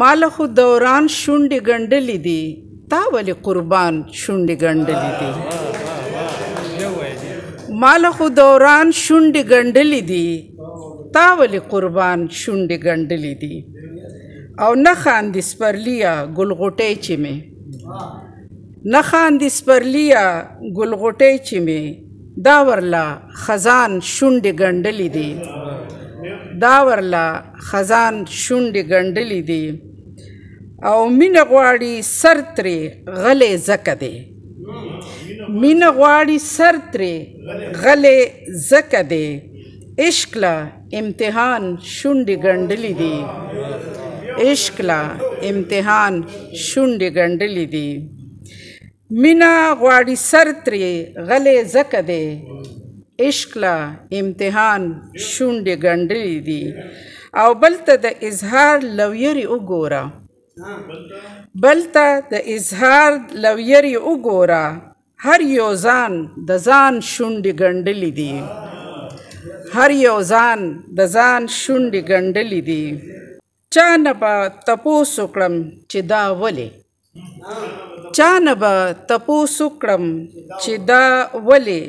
مال خو دوران شونډې ګنډلې دي تا ولې قربان شونډې ګنډلې دي مال خو دوران شونډې ګنډلې دي تا ولې قربان شونډې ګنډلې دي او نه خاندي سپرليه ګلغوټۍ چې مې نه خاندي سپرليه ګلغوټۍ چې مې دا ورلا خزان شونډې ګنډلې دي دا ورلا خزان شونډې ګنډلې دي او مینه غواړي سر ترې غلې زکه دی مینه غواړي سر ترې غلې زکه دی عشق لا امتحان شونډې ګنډلې دي عشق لا امتحان شونډې ګنډلې دي مینه غواړي سر ترې غلې زکه دی عشق لا امتحان شونډې ګنډلې دي او بل ته د اظهار لویرې وګوره بل ته د اظهار لویرې وګوره هر یو ځان د ځان شونډې ګنډلې دي هر یو ځان د ځان شونډې ګنډلې دي چا نه به تپوس وکړم چې دا ولې چا نه به تپوس وکړم چې دا ولې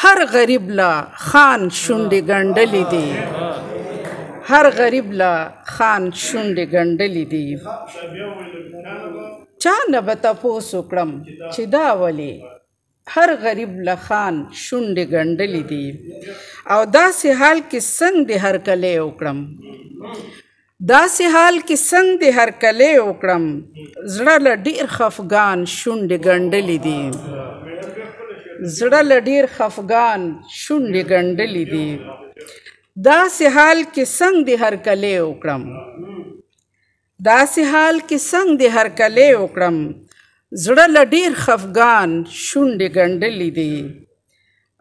هر غریب لا خان شونډې ګنډلې دي هر غریب لا خان شونډې ګنډلې دي چا نه به تپوس وکړم چې دا ولې هر غریب له خان شونډې ګنډلې دي او داسې حال کې څنګه دې هرکلی وکړم داسې حال کې څنګه دې هرکلی وکړم زړه له ډېر خفګان شونډې ګنډلې دي زړه له ډېر خفګان شونډې ګنډلې دي داسې حال کې څنګه دې هرکلی وکړم داسې حال کې څنګه دې هرکلی وکړم زړه له ډېر خفګان شونډې ګنډلې دي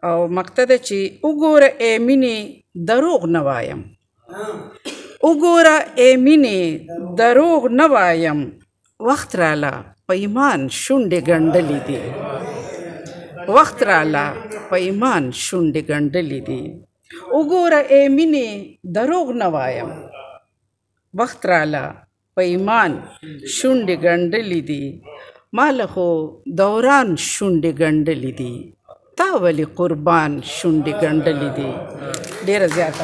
او مقصد چې وګوره ای مینې دروغ نه وایم وګوره ای مینې دروغ نه وایم وخت راله په ایمان شونډې ګنډلې دي وخت راله په ایمان شونډې ګنډلې دي وګوره ای مینې دروغ نه وایم وخت راله په ایمان شونډې ګنډلې دي مال خو دوران شونډې ګنډلې دي تا ولې قربان شونډې ګنډلې دي ډېره زیاته